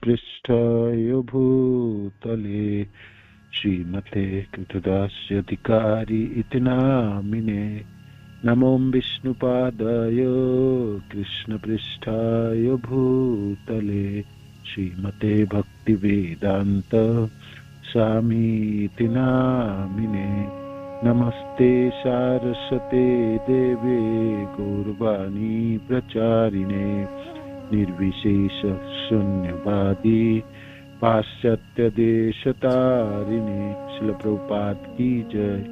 पृष्ठाय भूतले श्रीमते कृतदास्यधिकारी इति नामिने। नमो विष्णुपादाय कृष्णपृष्ठाय भूतले श्रीमते भक्तिवेदान्त स्वामीति नामिने। नमस्ते सारस्वते देवे गौरवाणी प्रचारिणे निर्विशेष शून्यवादी पाश्चात्य देशतारिणे। श्रील प्रभुपाद की जय,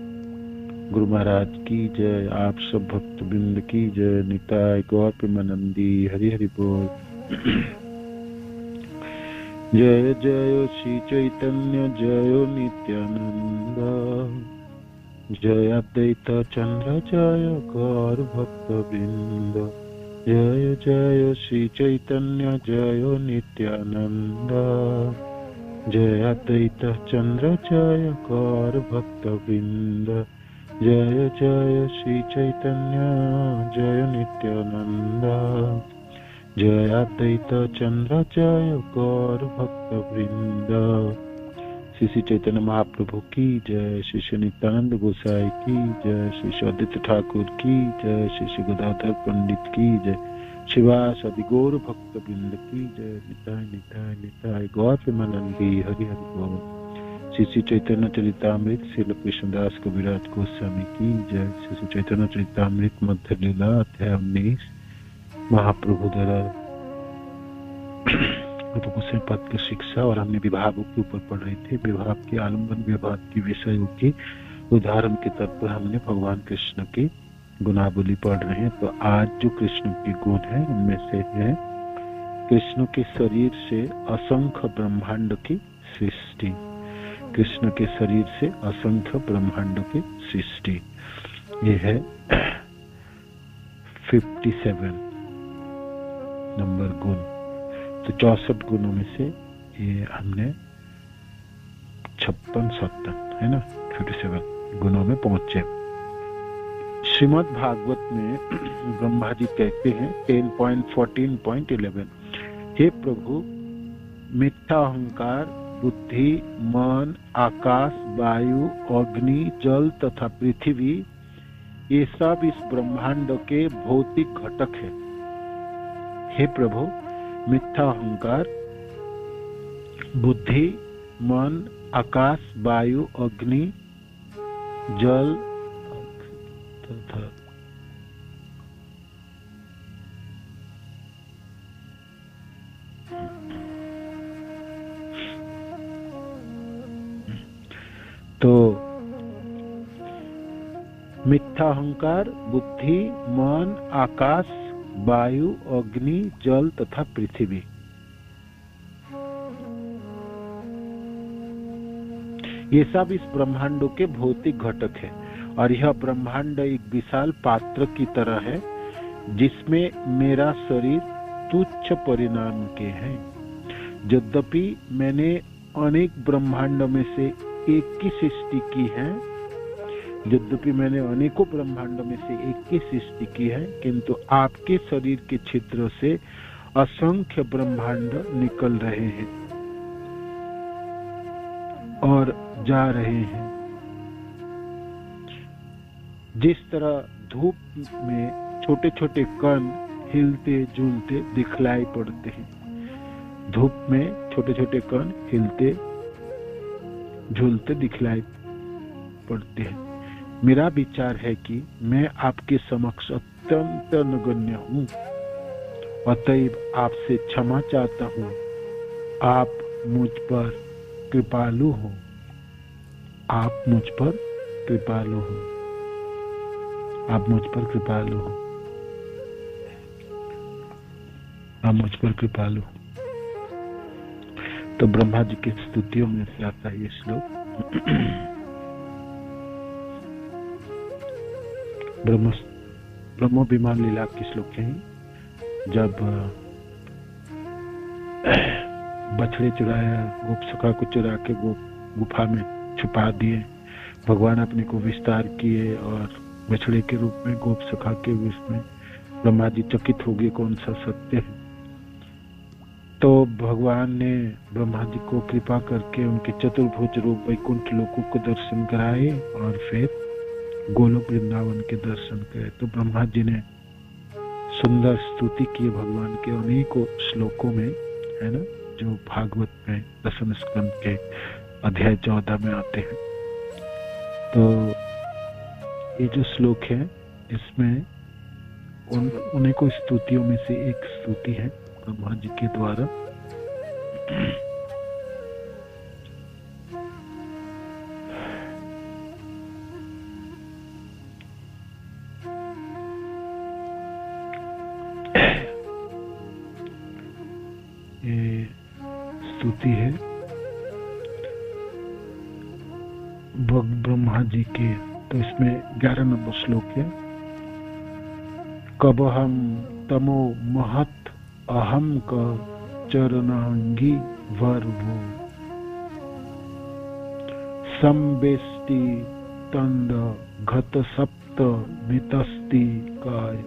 गुरु महाराज की जय, आप सब भक्त बिंद की जय। निताय गौर प्रेमानंदी हरि हरि बोल। जय जय श्री चैतन्य जय नित्यानंद जय अद्वैत चंद्र जय गौर भक्त वृंद। जय जय श्री चैतन्य जय नित्यानंद जय अद्वैत चंद्र जय गौर भक्त वृंद। जय जय श्री चैतन्य जय नित्यानंद जय अद्वैत चंद्र जय गौर भक्त वृंद। श्री चैतन्य महाप्रभु की जय, श्री नित्यानंद गोसाई की जय, श्री अद्वैत ठाकुर की जय, श्री गदाधर पंडित की जय, शिवास आदि गौर भक्त वृंद की जय। निताय निताय निताय गौर प्रेमानंदी हरि हरि बोल। श्री चैतन्य चरितामृत श्रील कृष्णदास कविराज गोस्वामी की जय। श्री चैतन्य चरितामृत मध्य लीला अध्याय 19 महाप्रभु द्वारा गोस्वामी पद की शिक्षा। और हमने विभागों के ऊपर पढ़ रहे थे। विभाग के आलम्बन विभाग की विषयों की उदाहरण के तौर पर हमने भगवान कृष्ण की गुणावली पढ़ रहे हैं। तो आज जो कृष्ण के गुण है उनमें से है कृष्ण के शरीर से असंख्य ब्रह्मांड की सृष्टि। कृष्ण के शरीर से असंख्य ब्रह्मांड की सृष्टि, ये है 57 नंबर गुण। तो 64 गुणों में से ये हमने 56-57 है ना 57 गुणों में पहुंचे। श्रीमद् भागवत में ब्रह्मा जी कहते हैं 10.14.11 हे प्रभु, मिथ्या अहंकार, बुद्धि, मन, आकाश, वायु, अग्नि, जल तथा पृथ्वी ये सब इस ब्रह्मांड के भौतिक घटक है। हे प्रभु, मिथ्या अहंकार, बुद्धि, मन, आकाश, वायु, अग्नि, जल तथा तो मिथ्या अहंकार, बुद्धि, मन, आकाश, वायु, अग्नि, जल तथा पृथ्वी ये सब इस ब्रह्मांडों के भौतिक घटक है। और यह ब्रह्मांड एक विशाल पात्र की तरह है जिसमें मेरा शरीर तुच्छ परिणाम के हैं। यद्यपि मैंने अनेक ब्रह्मांड में से एक की सृष्टि की है, यद्यपि मैंने अनेकों ब्रह्मांड में से एक की सृष्टि की है, किंतु आपके शरीर के छिद्र से असंख्य ब्रह्मांड निकल रहे हैं और जा रहे हैं। जिस तरह धूप में छोटे छोटे कण हिलते झूलते दिखलाई पड़ते हैं, धूप में छोटे छोटे कण हिलते झूलते दिखलाई पड़ते हैं। मेरा विचार है कि मैं आपके समक्ष अत्यंत नगण्य हूँ, अतएव आपसे क्षमा चाहता हूँ। आप मुझ पर कृपालु हो, आप मुझ पर कृपालु हो, आप मुझ पर कृपालु हो, आप मुझ पर कृपालु हो। तो ब्रह्मा जी की स्तुतियों में से आता है ये श्लोक। ब्रह्मो विमान लीला की श्लोक है। जब बछड़े चुराया, गोप सखा को चुरा के गुफा में छुपा दिए, भगवान अपने को विस्तार किए और बछड़े के रूप में गोप सखा के रूप में ब्रह्मा जी चकित हो गए कौन सा सत्य है। तो भगवान ने ब्रह्मा जी को कृपा करके उनके चतुर्भुज रूप वैकुंठ लोकों को दर्शन कराए और फिर गोलोक वृंदावन के दर्शन करे। तो ब्रह्मा जी ने सुंदर स्तुति की भगवान के अनेकों श्लोकों में, है ना, जो भागवत में दशम स्कंद के अध्याय 14 में आते हैं। तो ये जो श्लोक है इसमें अनेकों स्तुतियों में से एक स्तुति है ब्रह्मा जी के द्वारा। ये स्तुति है ब्रह्मा जी के। तो इसमें 11 नंबर श्लोक है। कबहम तमो महत अहम क चरणांगी वर्वो संबेष्टि तंड घत सप्त मितस्ति काय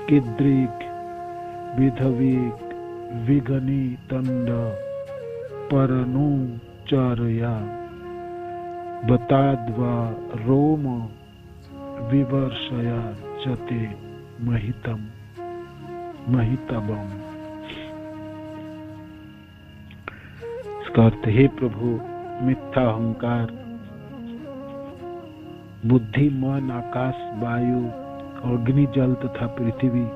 किद्रिक विधविक विगनी तंड परनु चरया बताद्वा रोम विवर्षया चते महितबम। इसका अर्थ, हे प्रभु, मिथ्या अहंकार, बुद्धि, मन, आकाश, वायु, अग्नि, जल तथा पृथ्वी,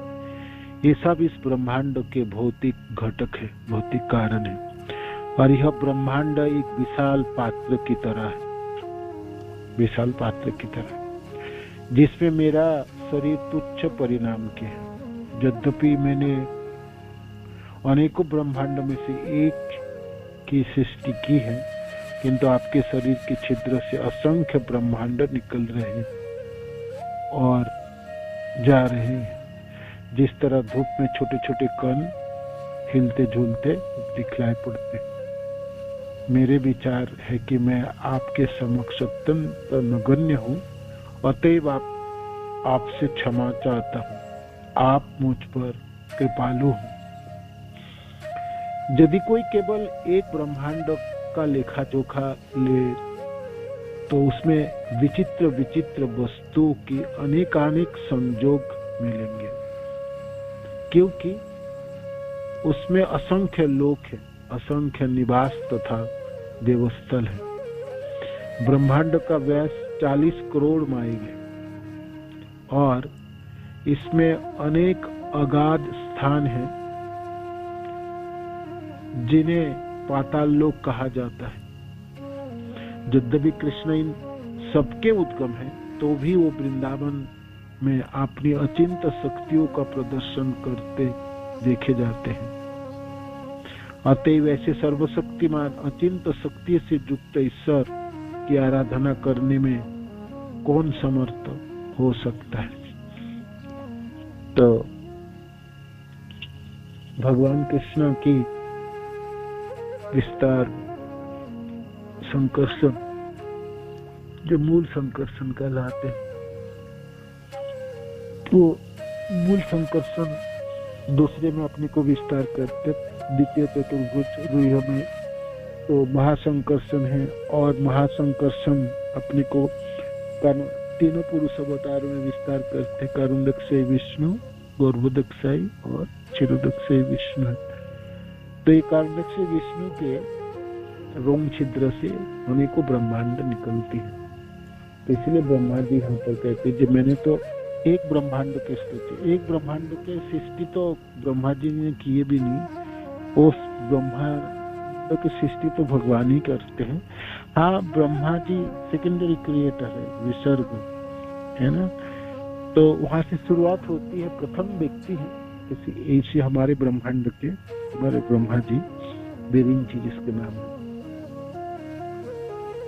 ये सब इस ब्रह्मांड के भौतिक घटक है, भौतिक कारण है। और यह ब्रह्मांड एक विशाल पात्र की तरह है, विशाल पात्र की तरह, जिसमें मेरा शरीर तुच्छ परिणाम के है। यद्यपि मैंने अनेकों ब्रह्मांड में से एक की सृष्टि की है, किंतु आपके शरीर के छिद्र से असंख्य ब्रह्मांड निकल रहे हैं और जा रहे हैं। जिस तरह धूप में छोटे छोटे कण हिलते झूलते दिखलाई पड़ते। मेरे विचार है कि मैं आपके समक्ष अत्यंत नगण्य हूँ, अतएव आपसे क्षमा चाहता हूँ। आप मुझ पर कृपालु हैं। यदि कोई केवल एक ब्रह्मांड का लेखा जोखा ले तो उसमें विचित्र विचित्र वस्तुओं की अनेकानेक संयोग मिलेंगे, क्योंकि उसमें असंख्य लोक है, असंख्य निवास तथा देवस्थल है। ब्रह्मांड का व्यास 40 करोड़ माइल है और इसमें अनेक अगाध स्थान हैं जिन्हें पाताल लोक कहा जाता है। यद्यपि कृष्ण इन सबके उद्गम है, तो भी वो वृंदावन में अपनी अचिंत शक्तियों का प्रदर्शन करते देखे जाते हैं। अतएव ऐसे सर्वशक्तिमान अचिंत शक्ति से युक्त ईश्वर की आराधना करने में कौन समर्थ हो सकता है। तो भगवान कृष्ण की विस्तार संकर्षण, जो मूल संकर्षण कहलाते हैं, तो मूल संकर्षण दूसरे में अपने को विस्तार करते, द्वितीय चतुर्भुज रूह में तो महासंकर्षण है, और महासंकर्षण अपने को तीनों पुरुष अवतारों में विस्तार करते, कारुण्यक्षय विष्णु, गौरवोदक्षय और क्षीरोदक्षय विष्णु। तो ये कारुण्यक्षय विष्णु के रोम छिद्र से अनेकों ब्रह्मांड निकलती है। तो इसलिए ब्रह्मा जी यहाँ पर कहते जब मैंने तो एक ब्रह्मांड के सृष्टि, एक ब्रह्मांड के सृष्टि तो ब्रह्मा जी ने किए भी नहीं, उस ब्रह्मांड की सृष्टि तो भगवान ही करते हैं। हाँ, ब्रह्मा जी सेकेंडरी क्रिएटर है, विसर्ग है ना, तो वहां से शुरुआत होती है, प्रथम व्यक्ति है किसी ऐसे हमारे ब्रह्मांड के, हमारे ब्रह्मा जी बेरिंग जी जिसके नाम है।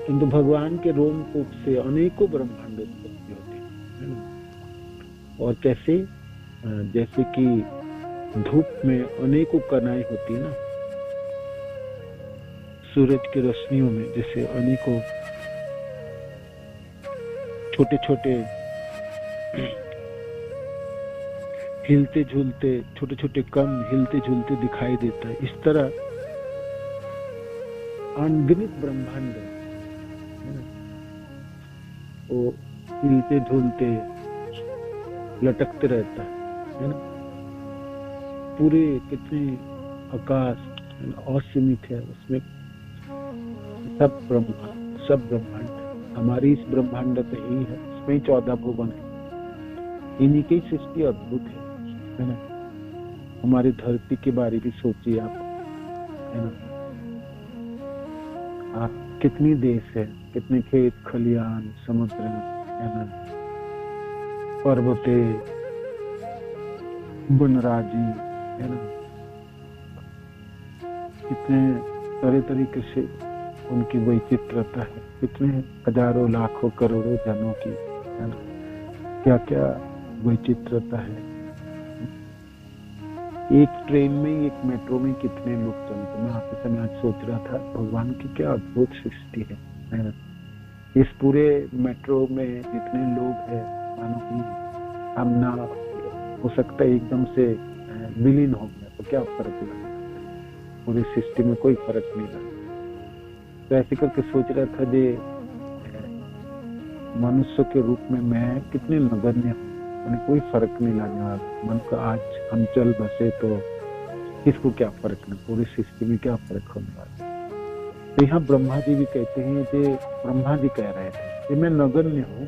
किंतु भगवान के रोमकूप से अनेकों ब्रह्मांड उत्पत्ति होती है ना। और कैसे, जैसे कि धूप में अनेकों कणाएं होती है ना, सूरज की रोशनियों में जैसे अनेकों छोटे छोटे हिलते झूलते, छोटे छोटे कण हिलते झूलते दिखाई देता है। इस तरह अनगिनत ब्रह्मांड है ना, वो हिलते झूलते लटकते रहता है ना। पूरे कितने आकाश असीमित है, उसमें सब ब्रह्मांड। हमारी इस ब्रह्मांड तो यही है, इसमें 14 भुवन है, इन्हीं की सृष्टि अद्भुत है ना। हमारी धरती के बारे में सोचिए आप, है ना। आप कितनी देश है, कितने खेत खलियान, समुद्र है ना, पर्वते, वनराजी है ना, कितने तरह तरीके से उनकी वैचित्रता है, कितने हजारों लाखों करोड़ों जनों की, है ना, क्या क्या वैचित्रता है। एक ट्रेन में, एक मेट्रो में कितने लोग चलते। मैं आपके समय आज सोच रहा था, भगवान की क्या अद्भुत सृष्टि है ना। इस पूरे मेट्रो में जितने लोग हैं, मानो कि हम ना हो सकता है एकदम से विलीन हो गया तो क्या फर्क लगा, पूरी सृष्टि में कोई फर्क नहीं लगा। तो ऐसे करके सोच रहा था जे मनुष्य के रूप में मैं कितने नगण्य हूँ, मैंने कोई फर्क नहीं लगने वाला। मन का आज हम चल बसे तो किसको क्या फर्क नहीं, पूरी सृष्टि में क्या फर्क होने वाला। तो यहाँ ब्रह्मा जी भी कहते हैं कि ब्रह्मा जी कह रहे थे कि मैं नगण्य हूँ,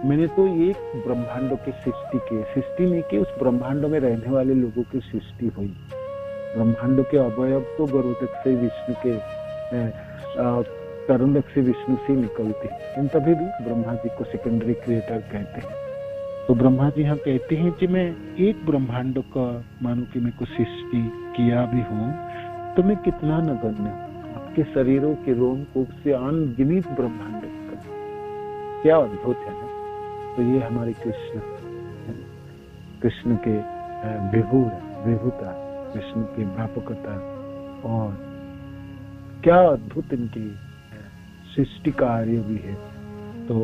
मैंने तो एक ब्रह्मांडों की सृष्टि नहीं की, उस ब्रह्मांडों में रहने वाले लोगों की सृष्टि हुई। ब्रह्मांडों के अवयव तो गरुड़क से विष्णु के तरुणक से विष्णु से निकलते हैं, इन तभी भी ब्रह्मा जी को सेकेंडरी क्रिएटर कहते हैं। तो ब्रह्मा जी यहाँ कहते हैं कि मैं एक ब्रह्मांड का मानो कि मैं कुछ सृष्टि किया भी हूँ तो मैं कितना नगण्य हूँ। आपके शरीरों के रोम कूप से अनगिनत ब्रह्मांड का क्या अद्भुत है ना। तो ये हमारे कृष्ण के विभुता, कृष्ण की व्यापकता और क्या अद्भुत इनकी सृष्टि कार्य भी है। तो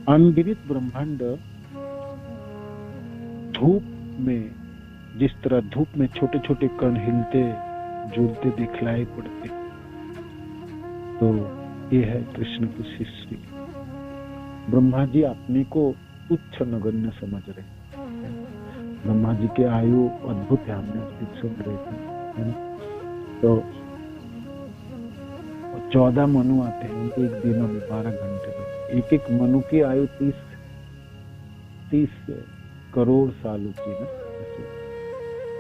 अनगिनत ब्रह्मांड धूप में, जिस तरह धूप में छोटे छोटे कण हिलते झूलते दिखलाई पड़ते, तो ये है कृष्ण की सृष्टि। ब्रह्मा जी अपने को उच्च नगण्य समझ रहे हैं। ब्रह्मा जी की आयु अद्भुत है, हमने सुन रहे थे, है ना। तो 14 मनु आते हैं, उनके एक दिनों में 12 घंटे में। एक मनु की आयु 30 करोड़ सालों की ना,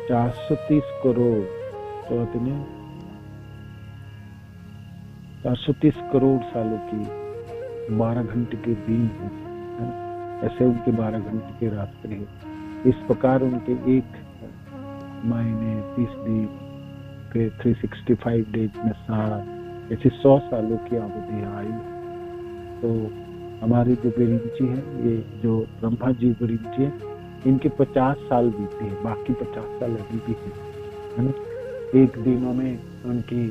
430 करोड़, तो 430 करोड़ सालों की 12 घंटे के दिन है ना। ऐसे उनके 12 घंटे के रात्रि है। इस प्रकार उनके एक महीने 30 दिन के 365 डेज में साल, ऐसे 100 सालों की अवधि आयु। तो हमारे जो विरिंची है, ये जो ब्रह्मा जी विरिंची है, इनके 50 साल बीते हैं, बाकी 50 साल अभी भी है ना। एक दिनों में उनकी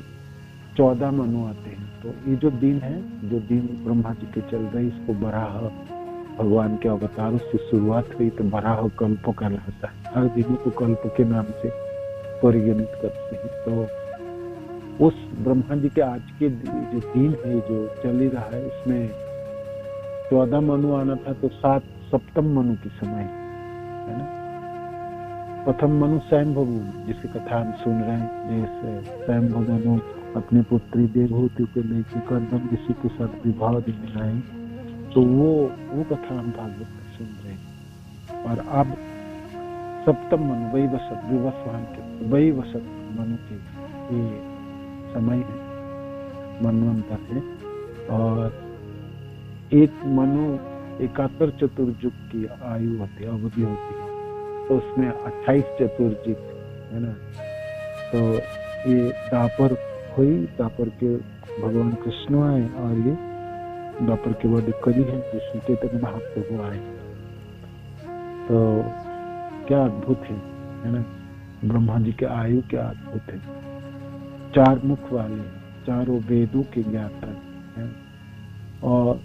14 मनु आते हैं। तो ये जो दिन है, जो दिन ब्रह्मा जी के चल रहे, इसको बराह भगवान के अवतारों से शुरुआत हुई, तो बराह कल्प कहलाता है। हर दिन को कल्प के नाम से परिगणित करते हैं। तो उस ब्रह्मा जी के आज के जो दिन है, जो चल ही रहा है, इसमें 14 मनु आना था, तो 7 सप्तम मनु की समय है ना। प्रथम मनु स्वयंभू, जिसकी कथा हम सुन रहे हैं, जैसे स्वयंभू मनु अपनी पुत्री देवहूति को लेकर कर्दम ऋषि के साथ विवाह देने आए, तो वो कथा हम भागवत में सुन रहे हैं। और अब सप्तम मनु वही वसत मनु के ये समय है, मनवंतर है। और एक मनु 71 चतुर्युग की आयु होती है, अवधि होती है। तो उसमें 28 चतुर्युग है ना। तो ये दापर हुई, दापर के भगवान कृष्ण आए, और ये दापर के बाद कली है जिसमें चैतन्य महाप्रभु आए। तो क्या अद्भुत है ना। ब्रह्मा जी के आयु क्या अद्भुत है। 4 मुख वाले, चारों वेदों के ज्ञाता है, और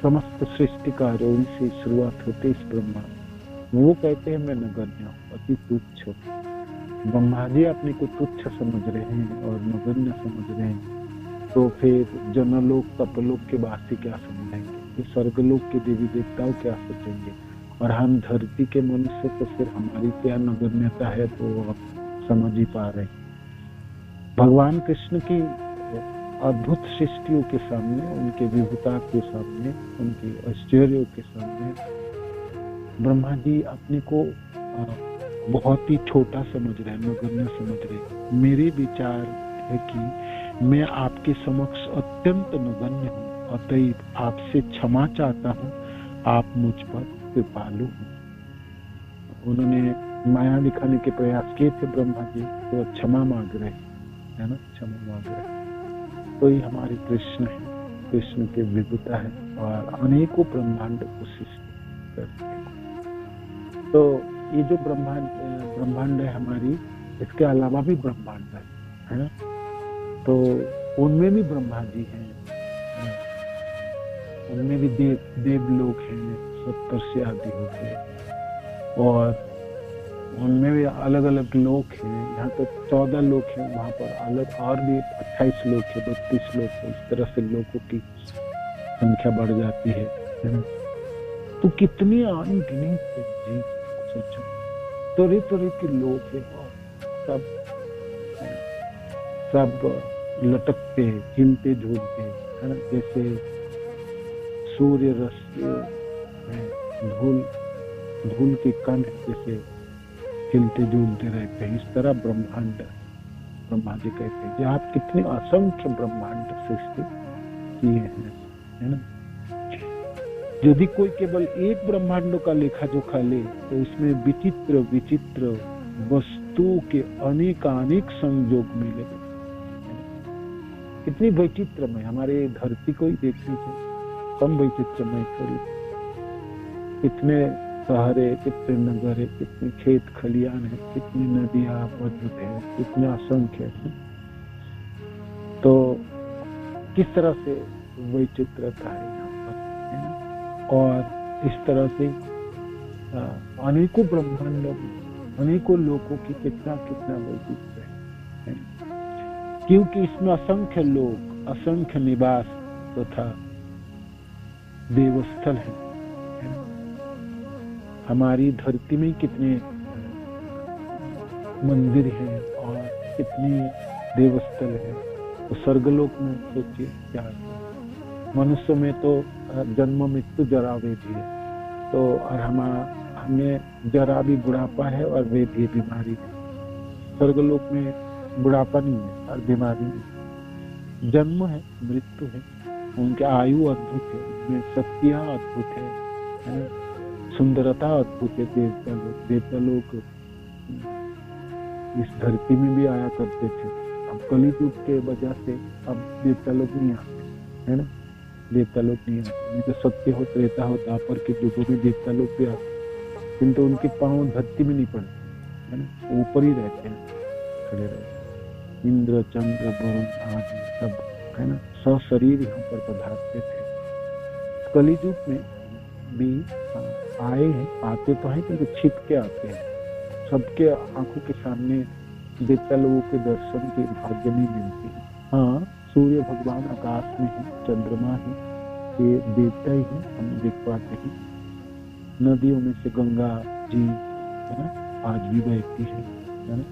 समस्त सृष्टि कार्यों से शुरुआत होते इस ब्रह्मा वो कहते हैं मैं नगण्य हूँ, अति तुच्छ हूँ। ब्रह्मा जी अपने को तुच्छ समझ रहे हैं और नगण्य समझ रहे हैं, तो फिर जनलोक तपलोक के वासी क्या समझेंगे, ये स्वर्गलोक के देवी देवताओं क्या सोचेंगे, और हम धरती के मनुष्य तो फिर हमारी क्या नगण्यता है, तो आप समझ ही पा रहे। भगवान कृष्ण की अद्भुत सृष्टियों के सामने, उनके विभुता के सामने, उनके आश्चर्यों के सामने ब्रह्मा जी अपने को बहुत ही छोटा समझ रहे, नगण्य समझ रहे। मेरे विचार है कि मैं आपके समक्ष अत्यंत नगण्य हूँ, अतएव आपसे क्षमा चाहता हूँ, आप मुझ पर कृपालु हैं। उन्होंने माया दिखाने के प्रयास किए थे ब्रह्मा जी, तो क्षमा मांग रहे है ना, क्षमा मांग रहे। तो ये हमारे कृष्ण है, कृष्ण के विभुता है और अनेकों ब्रह्मांड को सृष्टि करते हैं। तो ये जो ब्रह्मांड है हमारी, इसके अलावा भी ब्रह्मांड है ना, तो उनमें भी ब्रह्मा जी हैं, उनमें भी देव लोग हैं, सप्तर्षि आदि होते, और उनमें भी अलग अलग लोक हैं। यहाँ तो 14 लोक हैं, वहां पर अलग और भी 28 लोक है, 32 लोक है। इस तरह से लोकों की संख्या बढ़ जाती है ना। तो कितनी अनगिनत जी सोचो, तरह तरह के लोक है, और सब लटकते हिलते झूलते है ना, जैसे सूर्य रश्मियों में धूल के कण जैसे हिलते झूलते रहते हैं, इस तरह ब्रह्मा जी कहते हैं कि आप कितने असंख्य ब्रह्मांड सृष्टि किए हैं, है ना। यदि कोई केवल एक ब्रह्मांडों का लेखा जोखा ले, तो इसमें विचित्र विचित्र वस्तुओं के अनेक संयोग मिले। कितनी वैचित्रमय, हमारे धरती को ही देख लीजिए, कम वैचित्रमय थोड़ी। कितने शहर है, कितने नगर है, कितने खेत खलियान है, कितनी नदियां मौजूद है, कितने असंख्य है। तो किस तरह से वैचित्रता है यहाँ पर, है ना। और इस तरह से अनेकों ब्रह्मांडों में अनेकों लोगों की कितना वैचित्र है, क्योंकि इसमें असंख्य लोग, असंख्य निवास तथा देवस्थल है। हमारी धरती में कितने मंदिर हैं और कितने देवस्थल है, तो स्वर्गलोक में सोचिए क्या है। मनुष्य में तो जन्म मृत्यु जरा व्याधि है, तो और हमें जरा भी बुढ़ापा है और व्याधि बीमारी है। स्वर्गलोक में बुढ़ापा नहीं है और बीमारी नहीं, जन्म है, मृत्यु है, उनके आयु अद्भुत है, उनमें शक्तियां अद्भुत है, सुंदरता अद्भुत है। देवता लोग इस धरती में भी आया करते थे, अब कलियुग के वजह से अब देवता लोग नहीं आते, है ना। देवता लोग नहीं आते, तो सत्य हो, त्रेता हो, द्वापर के युगों में देवता लोग भी आते, किंतु उनके पांव धरती में नहीं पड़ते, है ना, ऊपर ही रहते हैं, खड़े रहते। इंद्र चंद्र वरुण आदि सब, है ना, सशरीर यहाँ पर पधारते थे। कलियुग में भी आए हैं, आते तो हैं, किंतु छिप के आते हैं। सबके आंखों के सामने देवता लोगों के दर्शन की भाग्य नहीं मिलती। हाँ, सूर्य भगवान आकाश में है, चंद्रमा है, ये देवता ही है, हम देख पाते हैं। नदियों में से गंगा जी, है ना, आज भी बहती है ना।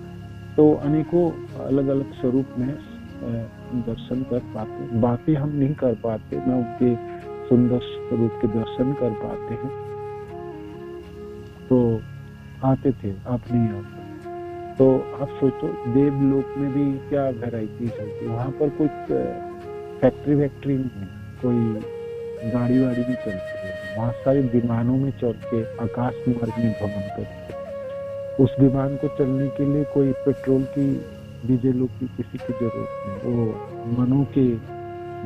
तो अनेकों अलग अलग स्वरूप में दर्शन कर पाते, बातें हम नहीं कर पाते, ना उनके सुंदर स्वरूप के दर्शन कर पाते हैं। तो आते थे, आप नहीं आते। तो आप सोचो, देवलोक में भी क्या वैरायटी होती है। वहां पर कोई फैक्ट्री नहीं है, कोई गाड़ी वाड़ी नहीं चलती है। वहां सारे विमानों में चढ़ के आकाश मार्ग में भ्रमण करते। उस विमान को चलने के लिए कोई पेट्रोल की, डीजल की किसी की जरूरत नहीं, वो मनो के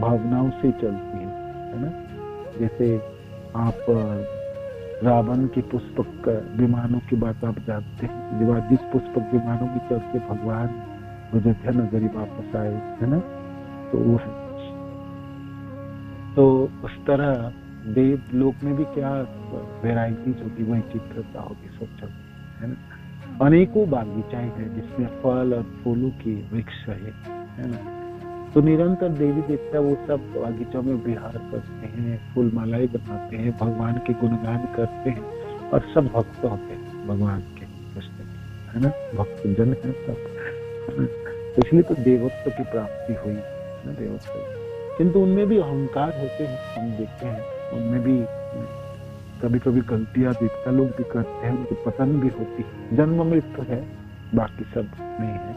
भावनाओं से चलती है ना। जैसे आप रावण के पुष्पक विमानों की बात आप जानते हैं, जिस पुष्पक विमानों में चढ़ के भगवान अयोध्या नगरी वापस आए, है ना, तो वो है। तो उस तरह देव लोक में भी क्या वेराइटीज होगी, वही चित्रता होगी, सोचो, है ना। अनेकों बागीचाएं हैं जिसमें फल और फूलों की वृक्ष है ना। तो निरंतर देवी देवता वो सब बागीचों में विहार करते हैं, फूल मालाएं बनाते हैं, भगवान के गुणगान करते हैं, और सब भक्त होते हैं भगवान के, कृष्ण के, है ना, भक्त जन है सब, है ना। तो इसलिए तो देवत्व की प्राप्ति हुई ना, देवत्व। किंतु उनमें भी अहंकार होते हैं, हम देखते हैं उनमें भी कभी कभी गलतियां देवता लोग भी करते हैं, उनकी पतन भी होती है, जन्म मृत्यु है, बाकी सब नहीं है।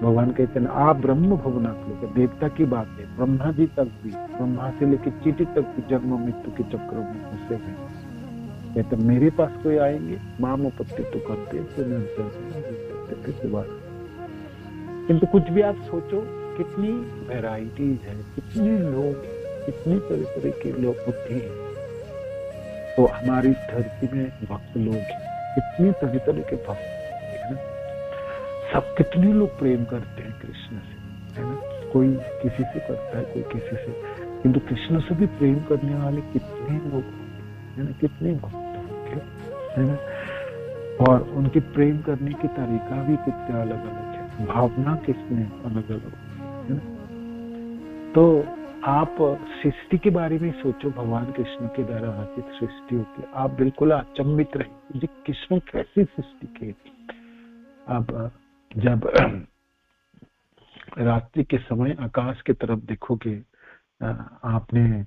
भगवान कहते हैं आप ब्रह्म भुवनात् लोक, देवता की बात है, ब्रह्मा जी तक भी, ब्रह्मा से लेकर चींटी तक भी जन्म मृत्यु के चक्रों में फंसे हैं। कहते मेरे पास कोई आएंगे, माम उपत्ति तो करते तो किंतु कुछ भी आप सोचो, कितनी वेराइटीज है, कितने लोग, कितनी तरह तरह के लोग बुद्धि है। तो हमारी धरती में भक्त लोग हैं, कितनी तरह तरह के भक्त है ना। सब कितने लोग प्रेम करते हैं कृष्ण से, है ना। कोई किसी से करता है, कोई किसी से, किंतु कृष्ण से भी प्रेम करने वाले कितने लोग है ना, कितने भक्त होंगे, है ना। और उनके प्रेम करने की तरीका भी कितने अलग अलग है, भावना कितने अलग अलग है ना। तो आप सृष्टि के बारे में सोचो, भगवान कृष्ण के द्वारा रचित सृष्टि होती है, आप बिल्कुल अचंभित रहेंगे कृष्ण कैसी सृष्टि की। आप जब रात्रि के समय आकाश की तरफ देखोगे, आपने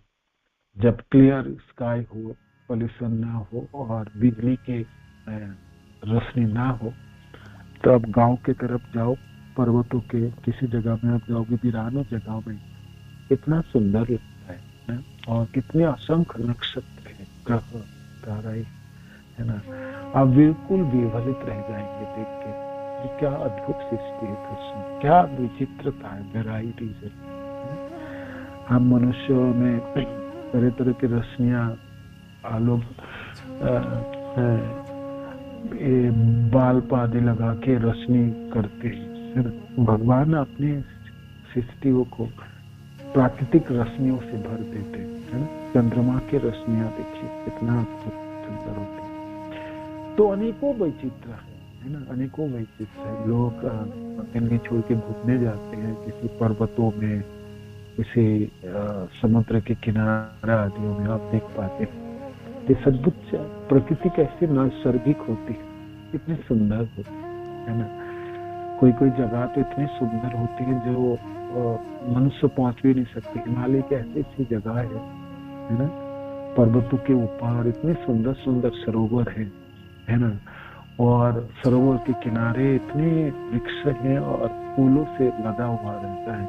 जब क्लियर स्काई हो, पॉल्यूशन ना हो और बिजली के रोशनी ना हो, तो आप गांव के तरफ जाओ, पर्वतों के किसी जगह में आप जाओगे, वीरानों जगह में, कितना सुंदर लगता है ना। और कितने असंख्य नक्षत्र है, ग्रह तारे, है ना। आप बिल्कुल विवलित रह जाएंगे देख के, क्या अद्भुत सृष्टि है कृष्ण, क्या विचित्रता है, वेराइटीज है। हम मनुष्यों में तरह तरह की रश्मियां, आलोक, बाल पादे लगा के रोशनी करते हैं। भगवान अपनी सृष्टियों को प्राकृतिक रश्मियों से भर देते हैं ना। चंद्रमा की रश्मियां देखिए कितना सुंदर होती है। तो अनेकों वैचित्र है ना, अनेकों वैचित्र है। लोग गंगे छोड़ के घूमने जाते हैं किसी पर्वतों में, किसी समुद्र के किनारे आदियों में, आप देख पाते हैं सद्भुत प्रकृति कैसे नैसर्गिक होती है, कितनी सुंदर होती है ना। कोई कोई जगह तो इतनी सुंदर होती है जो मनुष्य पहुंच भी नहीं सकते। हिमालय की ऐसी जगह है ना, पर्वतों के ऊपर इतने सुंदर सुंदर सरोवर है ना। और सरोवर के किनारे इतने वृक्ष हैं और फूलों से लदा हुआ रहता है,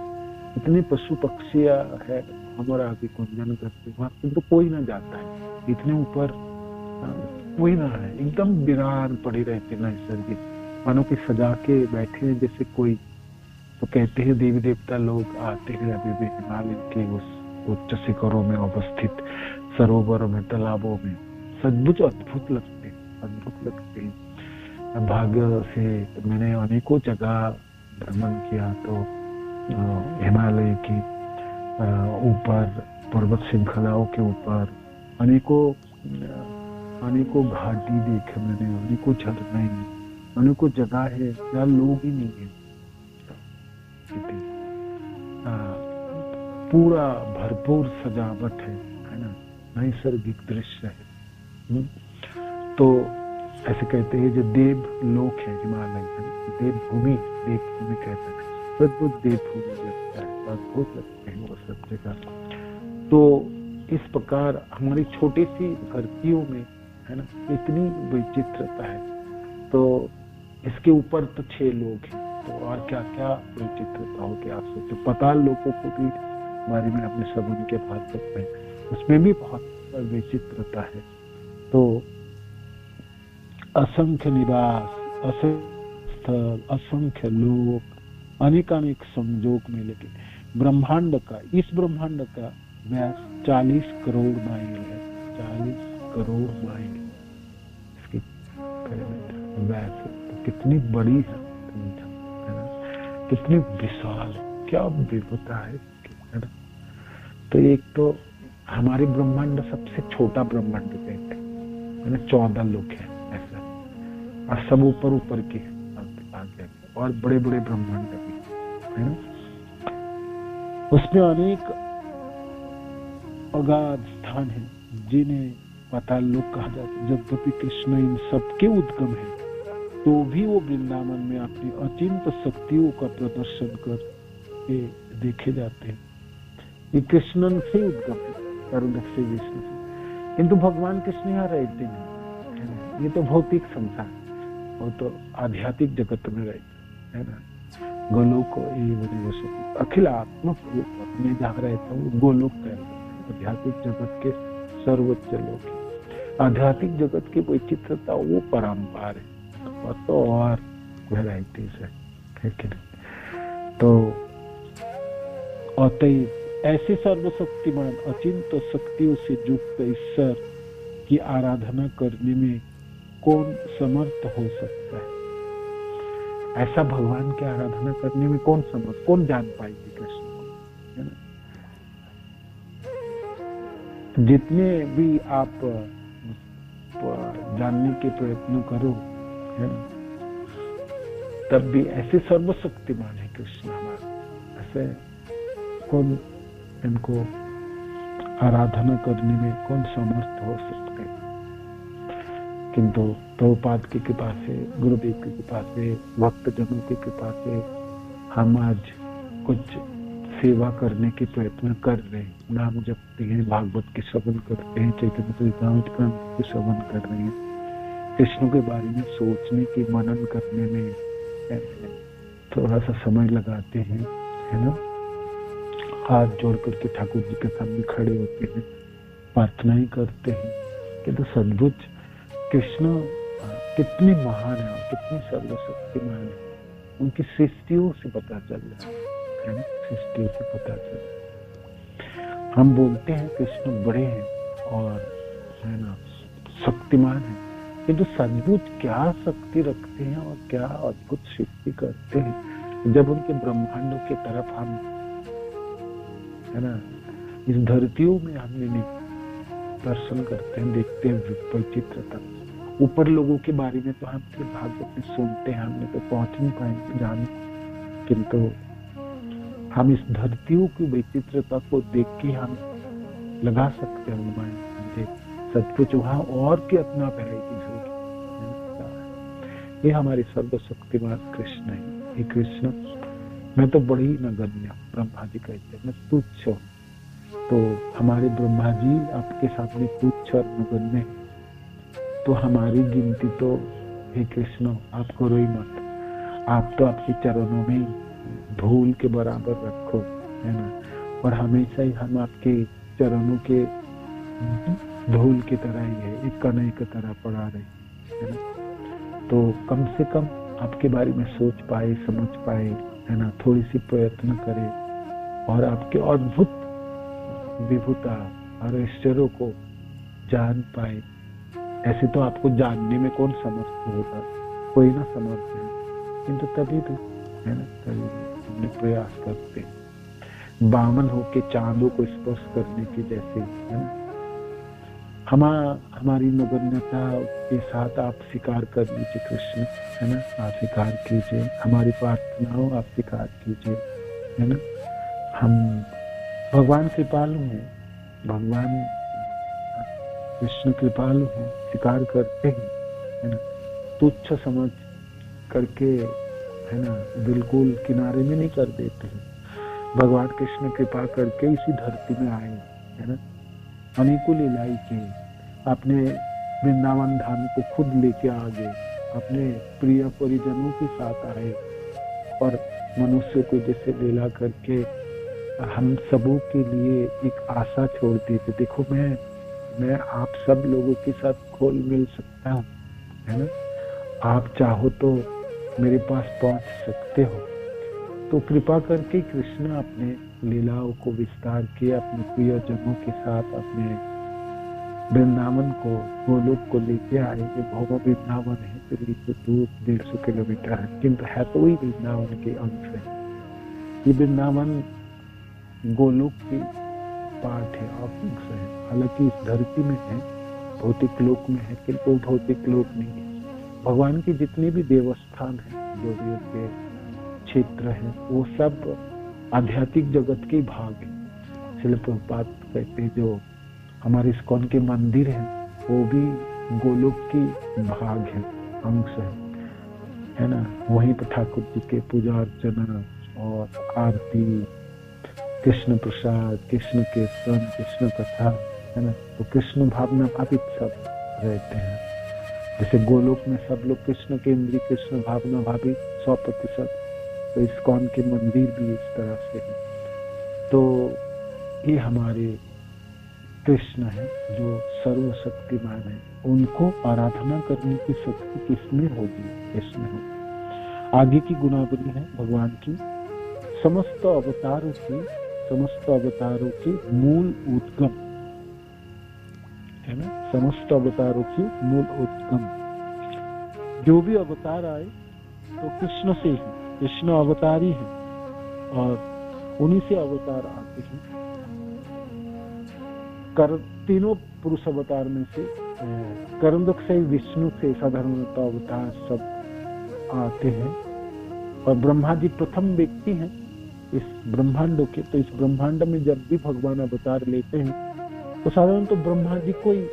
इतने पशु पक्षियां है, हमारा भी गुंजन करते, वहां तो कोई ना जाता है, इतने ऊपर कोई ना है, एकदम वीरान पड़ी रहती नैसर्गिक, मानो कि सजा के बैठे हैं जैसे कोई। तो कहते हैं देवी देवता लोग आते हैं अभी भी हिमालय के उस उच्च शिखरों में अवस्थित सरोवरों में, तालाबों में, सचमुच अद्भुत लगते हैं, अद्भुत लगते हैं। भाग्य से मैंने अनेकों जगह भ्रमण किया, तो हिमालय की ऊपर पर्वत श्रृंखलाओं के ऊपर अनेकों घाटी देखे मैंने, अनेकों झरने, अनेकों जगह है जहाँ लोग ही नहीं है। पूरा भरपूर सजावट है ना, नैसर्गिक दृश्य है। तो ऐसे कहते हैं जो देव लोक है हिमालय, देवभूमि कहते हैं, अद्भुत देवभूमि लगता है, अद्भुत लगते हैं वो सब जगह। तो इस प्रकार हमारी छोटी सी धरतियों में है ना इतनी विचित्रता है। तो इसके ऊपर तो 6 लोग हैं, तो और क्या क्या विचित्रता हो, क्या आप सोचो। पाताल लोगों को भी बारे में अपने सगुन के बात करते हैं, उसमें भी बहुत विचित्रता है। तो असंख्य निवास, असंख्य स्थल, असंख्य लोक, अनेकानेक संजोग में लगे। ब्रह्मांड का, इस ब्रह्मांड का व्यास 40 करोड़ माइल है, 40 करोड़ माइल इसकी व्यास। तो कितनी बड़ी है ना, कितनी विशाल, क्या विविधता है ना। तो एक तो हमारे ब्रह्मांड सबसे छोटा ब्रह्मांड कहते हैं, 14 लोग हैं ऐसा, और सब ऊपर ऊपर के आगे, और बड़े बड़े ब्रह्मांड भी है ना। उसमें अनेक अगाध स्थान है जिन्हें पाताल लोक कहा जाता है। यद्यपि कृष्ण इन सबके उद्गम है, तो भी वो वृंदावन में अपनी अचिंत शक्तियों का प्रदर्शन कर के देखे जाते हैं। ये कृष्ण से उद्गम है, करुण से विष्णु से, किंतु भगवान कृष्ण यहाँ रहते नहीं है ना। ये तो भौतिक संसार, वो तो आध्यात्मिक जगत में रहते है ना। गोलोक अखिल आत्म स्वरूप में जहाँ रहता हूँ गोलोक कहते हैं। आध्यात्मिक जगत के सर्वोच्च लोक, आध्यात्मिक जगत की वैचित्रता वो परंपार है, और तो और वैरायटी है कि नहीं। तो अतएव ऐसे सर्वशक्तिमान अचिंत शक्तियों से युक्त ईश्वर की आराधना करने में कौन समर्थ हो सकता है? ऐसा भगवान की आराधना करने में कौन समर्थ, कौन जान पाएगी कृष्ण को, है ना। जितने भी आप जानने के प्रयत्न करो, है ना, तब भी ऐसे सर्वशक्तिमान है कृष्ण हमारे, ऐसे कौन इनको आराधना करने में कौन समर्थ हो सकते हैं। किंतु प्रभुपाद की कृपा से, गुरुदेव की कृपा से, भक्तजनों की कृपा से हम आज कुछ सेवा करने के प्रयत्न कर रहे हैं। नाम जपते हैं, भागवत के श्रवण करते हैं, चैतन्य चरितामृत के श्रवण कर रहे हैं, कृष्ण के बारे में सोचने की, मनन करने में थोड़ा सा समय लगाते हैं, है ना। हाथ जोड़ करके ठाकुर जी के सामने खड़े होते हैं, प्रार्थनाएं करते हैं। किंतु सद्बुद्ध कृष्ण कितने महान है, कितने सर्वशक्तिमान है, उनकी सृष्टियों से पता चल रहा है ना, सृष्टियों से पता चल रहा है। हम बोलते हैं कृष्ण बड़े हैं और है ना शक्तिमान है, किंतु सद्बुद्ध क्या शक्ति रखते हैं और क्या अद्भुत सृष्टि करते हैं। जब उनके ब्रह्मांडों की तरफ हम, है ना, इस धरतियों में हमने दर्शन करते हैं, देखते हैं विचित्रता। ऊपर लोगों के बारे में तो हम सिर्फ भागवत में सुनते हैं, हमने तो पहुंच नहीं पाएंगे जाने, किंतु हम इस धरतियों की विचित्रता को देख के हम लगा सकते हैं अनुमान, सचमुच वहां और की अपना वैरायटीज होगी। ये हमारे सर्वशक्तिमान कृष्ण है। ये कृष्ण, मैं तो बड़ी नगण्य, ब्रह्मा जी कहते हैं मैं तुच्छ हूँ, तो हमारे ब्रह्मा जी आपके सामने तुच्छ और नगण्य है, तो हमारी गिनती तो हे कृष्ण आप करो ही मत, आप तो आपके चरणों में धूल के बराबर रखो, है ना, और हमेशा ही हम आपके चरणों के धूल की तरह ही है, एक कणय की तरह पड़ा रहे, है ना। तो कम से कम आपके बारे में सोच पाए, समझ पाए, है ना, थोड़ी सी प्रयत्न करे और आपके अद्भुत विभुता और ऐश्वर्यों को जान पाए। ऐसे तो आपको जानने में कौन समर्थ होगा, कोई ना समर्थ है, किंतु तभी तो, है ना, तभी हमने प्रयास करते हैं बामन होके चांदों को स्पर्श करने की जैसे, है ना। हमारी नगण्यता के साथ आप स्वीकार कर लीजिए कृष्ण, है ना, आप स्वीकार कीजिए, हमारी प्रार्थनाओं आप स्वीकार कीजिए, है ना। हम भगवान कृपालु हैं, भगवान कृष्ण कृपालु हैं, स्वीकार करते हैं, है ना, तुच्छ समझ करके, है ना, बिल्कुल किनारे में नहीं कर देते हैं। भगवान कृष्ण कृपा करके इसी धरती में आए, है ना, अनेकों लीलाएं की, अपने वृंदावन धाम को खुद लेके आ गए, अपने प्रिय परिजनों के साथ आए और मनुष्य को जैसे लीला करके हम सबों के लिए एक आशा छोड़ दी थी, देखो मैं आप सब लोगों के साथ खोल मिल सकता हूँ, है ना, आप चाहो तो मेरे पास पहुंच सकते हो। तो कृपा करके कृष्ण अपने लीलाओं को विस्तार किया, अपने प्रियजनों के साथ अपने वृंदावन को, गोलोक को लेके आए। ये भोग वृंदावन है, तो दूर 150 किलोमीटर है, किंतु है तो वही वृंदावन के अंश है। ये वृंदावन गोलोक की पार्ट है, अंश है। हालांकि इस धरती में है, भौतिक लोक में है, किंतु भौतिक लोक नहीं है। भगवान की जितने भी देवस्थान है, जो भी उनके क्षेत्र है, वो सब आध्यात्मिक जगत के भाग है। इसलिए प्रभुपाद कहते हैं जो हमारे इस्कॉन के मंदिर है वो भी गोलोक की भाग है, अंश है ना। वहीं पर ठाकुर जी के पूजा अर्चना और आरती, कृष्ण प्रसाद, कृष्ण कीर्तन, कृष्ण कथा, है ना। तो कृष्ण भावना भावित सब रहते हैं। जैसे गोलोक में सब लोग कृष्ण केंद्रीय, कृष्ण भावना भावित 100%, तो इस्कॉन के मंदिर भी इस तरह से है। तो ये हमारे कृष्ण है जो सर्वशक्तिमान है। उनको आराधना करने की शक्ति किसमें होगी? इसमें होगी। आगे की गुणावली है भगवान की, समस्त अवतारों की मूल उद्गम, है ना। समस्त अवतारों की मूल उद्गम, जो भी अवतार आए तो कृष्ण से ही, कृष्ण अवतारी है और उन्हीं से अवतार आते हैं। तीनों पुरुष अवतार में से कर्मदक्ष से विष्णु से साधारणतः अवतार सब आते हैं, और ब्रह्मा जी प्रथम व्यक्ति हैं इस ब्रह्मांड के। तो इस ब्रह्मांड में जब भी भगवान अवतार लेते हैं तो साधारणतः तो ब्रह्मा जी को ही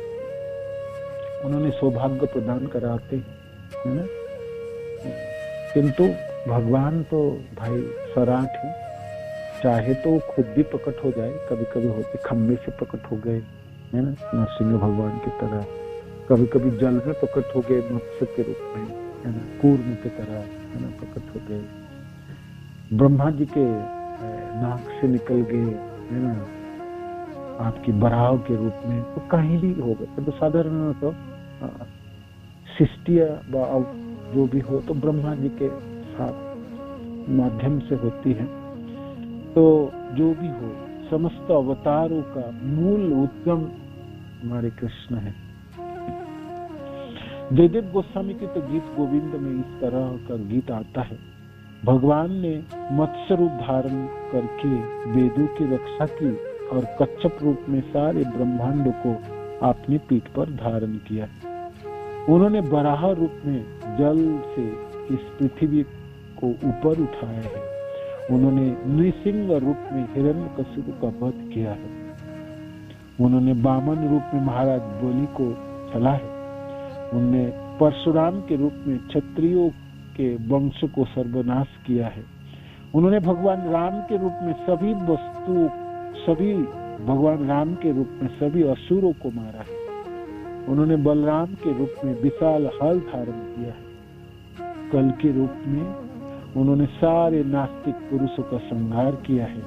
उन्होंने सौभाग्य प्रदान कराते हैं, है ना। किंतु भगवान तो भाई सराठ है, चाहे तो खुद भी प्रकट हो जाए, कभी कभी होते खम्बे से प्रकट हो गए, है ना, नरसिंह भगवान की तरह। कभी कभी जल में प्रकट हो गए मत्स्य के रूप में, है ना, कूर्म की तरह, है ना, प्रकट हो गए। ब्रह्मा जी के नाक से निकल गए, है ना, आपकी बराव के रूप में, तो कहीं भी हो गए। तो साधारण तो सृष्टि जो भी हो तो ब्रह्मा जी के साथ माध्यम से होती है। तो जो भी हो, समस्त अवतारों का मूल उद्गम हमारे कृष्ण है। जयदेव गोस्वामी के तो गीत गोविंद में इस तरह का गीत आता है, भगवान ने मत्स्य रूप धारण करके वेदों की रक्षा की और कच्छप रूप में सारे ब्रह्मांडों को अपनी पीठ पर धारण किया। उन्होंने बराह रूप में जल से इस पृथ्वी को ऊपर उठाया है। उन्होंने नृसिंह रूप में हिरण्यकशिपु का वध किया है। उन्होंने वामन रूप में महाराज बलि को चला है। उन्होंने परशुराम के रूप में क्षत्रियों के वंश को सर्वनाश किया है। उन्होंने भगवान राम के रूप में भगवान राम के रूप में सभी असुरों को मारा है। उन्होंने बलराम के रूप में विशाल हल धारण किया है। कल के रूप में उन्होंने सारे नास्तिक पुरुषों का संहार किया है,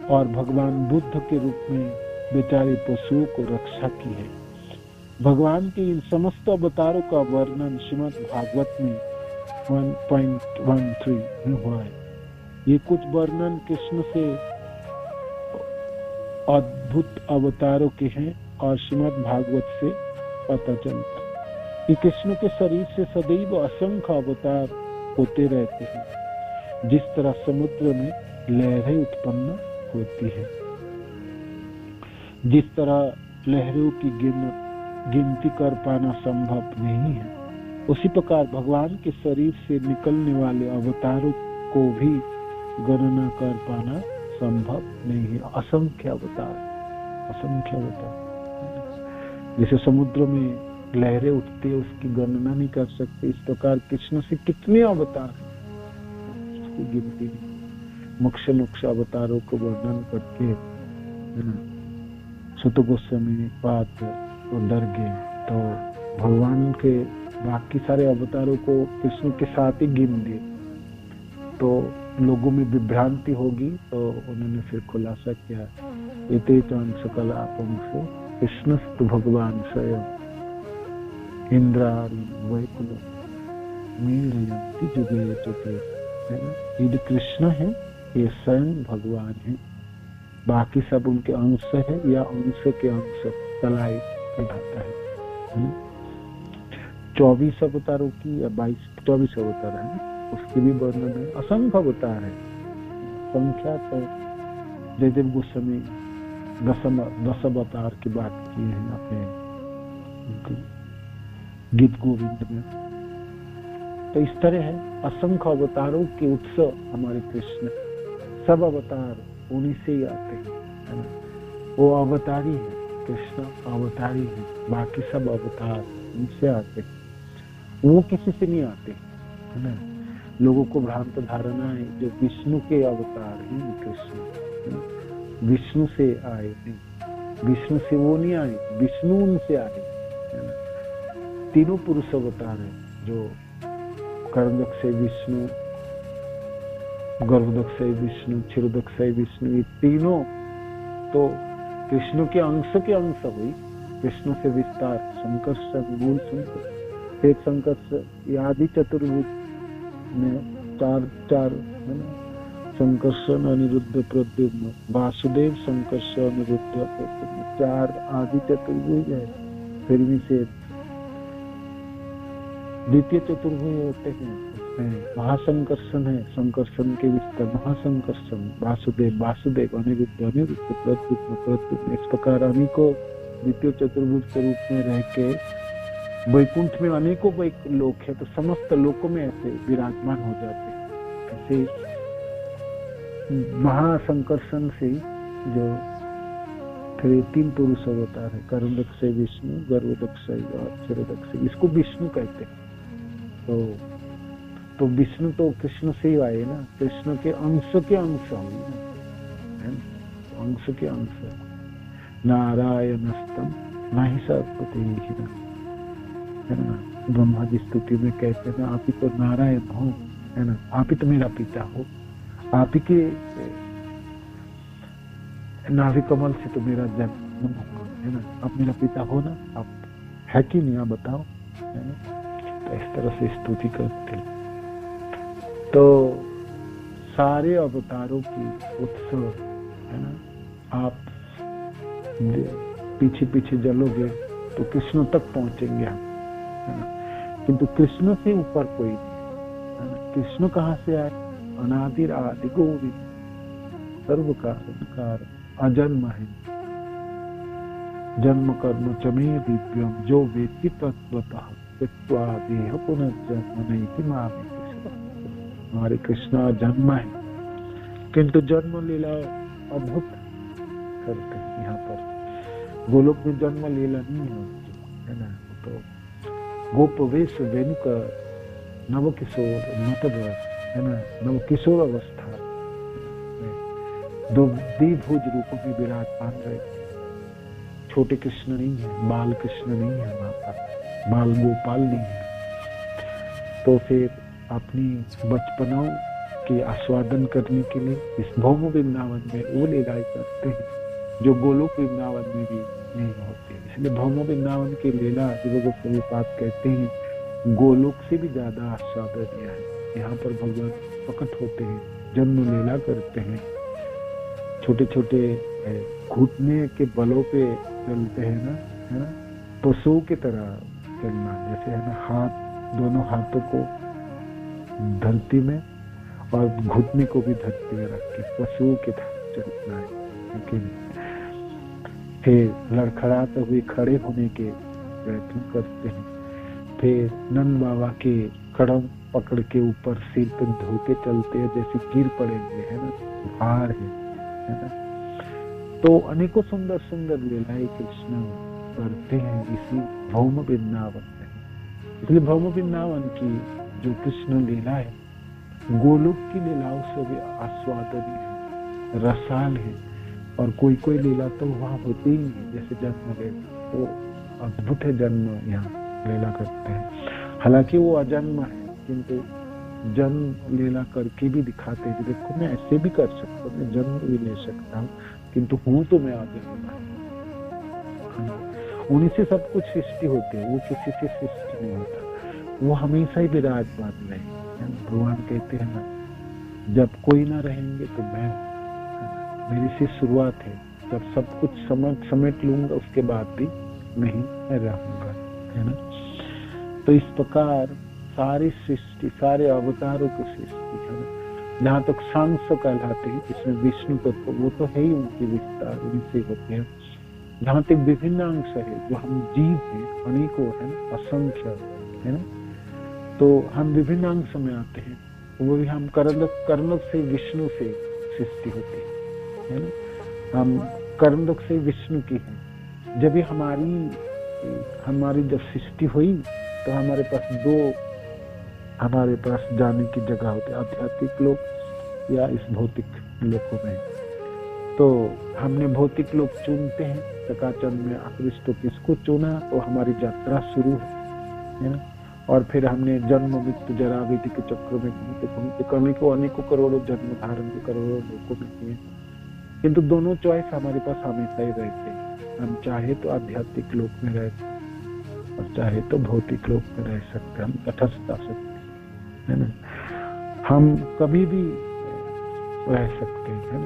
और भगवान बुद्ध के रूप में बेचारे पशुओं को रक्षा की है। भगवान के इन समस्त अवतारों का वर्णन श्रीमद् भागवत में 1.13 में हुआ है। ये कुछ वर्णन कृष्ण से अद्भुत अवतारों के हैं और श्रीमद् भागवत से पता चलता है कि कृष्ण के शरीर से सदैव असंख्य अवतार होते रहते हैं। जिस तरह समुद्र में लहरें उत्पन्न होती है, जिस तरह लहरों की गिनती कर पाना संभव नहीं है, उसी प्रकार भगवान के शरीर से निकलने वाले अवतारों को भी गणना कर पाना संभव नहीं है। असंख्य अवतार। जैसे समुद्र में लहरें उठती है, उसकी गणना नहीं कर सकते, इस प्रकार कृष्ण से कितने अवतार हैं उसकी गिनती नहीं। मुख्य अवतारों को वर्णन करके सुत गोस्वामी पाद तो डर गए, तो भगवान के बाकी सारे अवतारों को कृष्ण के साथ ही गिन दिए, तो लोगों में विभ्रांति होगी। तो उन्होंने फिर खुलासा किया, इते सकला पुंसो कृष्णस्तु भगवान स्वयं इंद्रारी वैकुल मीलयंती जुगे जुगे, है ना। ये कृष्ण है, ये स्वयं भगवान है, बाकी सब उनके अंश है या अंश के अंश तलाई कहलाता है। 24 अवतारों की या 24 अवतार है, उसकी भी वर्णन है। असंख्य अवतार है, संख्या तो जयदेव गोस्वामी दस अवतार की बात की है अपने गीत गोविंद में। तो इस तरह है असंख्य अवतारों के उत्सव हमारे कृष्ण, सब अवतार उन्हीं से ही आते हैं, है ना। वो अवतारी है, कृष्ण अवतारी है, बाकी सब अवतार उनसे आते हैं, वो किसी से नहीं आते, है ना। लोगों को भ्रांत धारणा है जो विष्णु के अवतार हैं कृष्ण, विष्णु से आए नहीं, विष्णु से वो नहीं आए, विष्णु उनसे आए, है ना। तीनों पुरुष अवतार है, जो कर्मदक से विष्णु, गर्भदक से विष्णु, क्षीरोदक से विष्णु, ये तीनों तो कृष्ण के अंश हुई। कृष्ण से विस्तार, संकर्षण, मूल संकर्ष, एक संकर्ष, ये आदि चतुर्भुज में चार है ना, संकर्षण, अनिरुद्ध, प्रद्युम्न, वासुदेव, संकर्ष, अनिरुद्ध, प्रद्युम्न, चार आदि चतुर्भुज है। फिर भी से द्वितीय चतुर्भुज होते हैं, उसमें महासंकर्षण है, संकर्षण के विस्तार, महासंकर्षण, वासुदेव, अनिरुद्ध, प्रद्युम्न। इस प्रकार अनेकों द्वितीय चतुर्भुज के रूप में रह के वैकुंठ में अनेकों लोक है, तो समस्त लोकों में ऐसे विराजमान हो जाते हैं। ऐसे महासंकर्षण से जो फिर तीन पुरुष अवतार है, कर्मदक से विष्णु, गर्भदक से और क्षीरोदक से, इसको विष्णु कहते हैं। तो विष्णु तो कृष्ण से ही आए ना, कृष्ण के अंश हुए ना, अंश के अंश। नारायणस्तम नहीं सर्वपति, है ना। ब्रह्मा जी स्तुति में कहते हैं आप ही तो नारायण हो, है ना, आप ही तो मेरा पिता हो, आप ही के नाभि कमल से तो मेरा जन्म हुआ, है ना, आप मेरा पिता हो ना, आप है कि नहीं, आप बताओ, है ना। तो इस तरह से स्तुति करते हैं। तो सारे अवतारों की उत्सव, है ना, आप पीछे पीछे चलोगे तो कृष्ण तक पहुंचेंगे हम, है ना। किंतु कृष्ण से ऊपर कोई नहीं, है ना। कृष्ण कहाँ से आए? अनादिर आदि गोविंद, सर्व कारण अजन्म है, जन्म कर्म चमे दिव्यम, जो वेत्ति तत्वतः त्यक्त्वा देह पुनर्जन्म नैति मामे। हमारे कृष्ण जन्म है, किंतु जन्म लीला अद्भुत करते हैं। यहाँ पर गोलोक में जन्म लीला नहीं है ना। तो गोप वेश वेणुक नव किशोर नतव, है ना, नव किशोर अवस्था दो द्विभुज रूपों में विराजमान रहे। छोटे कृष्ण नहीं है, बाल कृष्ण नहीं है, वहां पर बाल गोपाल नहीं है। तो फिर अपनी बचपनों के आस्वादन करने के लिए इस भौम वृंदावन में वो लीलाएं करते हैं जो गोलोक वृंदावन में भी नहीं होते। इसलिए भौम वृंदावन की लीला जो बात कहते हैं गोलोक से भी ज्यादा आस्वादनीय है। यहाँ पर भगवान प्रकट होते हैं, जन्म लीला करते हैं, छोटे छोटे घुटने के बलों पे चलते हैं ना, है ना, पशुओं की तरह चलना, जैसे है ना, हाथ दोनों हाथों को धरती में और घुटने को भी धरती में रख के पशुओं की तरह चलना है। लेकिन फिर लड़खड़ाते हुए खड़े होने के प्रयत्न करते हैं। फिर नंद बाबा के कड़म पकड़ के ऊपर सिर पे धो के चलते हैं, जैसे गिर पड़ेंगे, है ना, भार है ना। तो अनेकों सुंदर सुंदर लीलाएं कृष्ण करते हैं इसी भौम वृंदावन में। इसलिए भौम वृंदावन की जो कृष्ण लीला है गोलोक की लीलाओं से भी आस्वादनीय है, रसाल है। और कोई कोई लीला तो वहां होती ही नहीं, जैसे जन्म लीला, वो अद्भुत है, जन्म यहाँ लीला करते हैं। हालांकि वो अजन्म है, किंतु जन्म लीला करके भी दिखाते हैं, देखो मैं ऐसे भी कर सकता हूँ, मैं जन्म भी ले सकता हूँ, किंतु हूँ तो मैं अजन्म है। उन्हीं से सब कुछ सृष्टि होती है, वो किसी से सृष्टि नहीं होता, वो हमेशा ही विराजमान रहे। भगवान कहते हैं ना, जब कोई ना रहेंगे तो मैं हूँ, मेरी से शुरुआत है, जब सब कुछ समेट लूंगा उसके बाद भी नहीं मैं रहूंगा, है ना। तो इस प्रकार सारी सृष्टि, सारे अवतारों की सृष्टि, है ना, जहाँ तक सांस कहलाते हैं, इसमें विष्णु तत्व वो तो है ही, उनके विस्तार उनसे होते हैं। जहाँ तक विभिन्न अंश है, जो हम जीव हैं, अनेकों है ना, असंख्य है ना, तो हम विभिन्न अंश में आते हैं। वो भी हम कर्णक से विष्णु से सृष्टि होती है ना, हम कर्णक से विष्णु की है। जब भी हमारी जब सृष्टि हुई तो हमारे पास जाने की जगह होती है, आध्यात्मिक लोक या इस भौतिक लोकों में। तो हमने भौतिक लोक चुनते हैं, चकाचौंध में आकृष्ट तो किसको चुना, तो हमारी यात्रा शुरू है ना। और फिर हमने जन्म मृत्यु जरा व्याधि के चक्र में घूमते अनेकों करोड़ों जन्म धारण के करोड़ों लोगों में किए। किंतु दोनों चॉइस हमारे पास हमेशा ही रहते हैं। हम चाहे तो आध्यात्मिक लोक में रह सकते और चाहे तो भौतिक लोक में रह सकते, हम तटस्थ आ सकते है ना, हम कभी भी रह सकते हैं ना।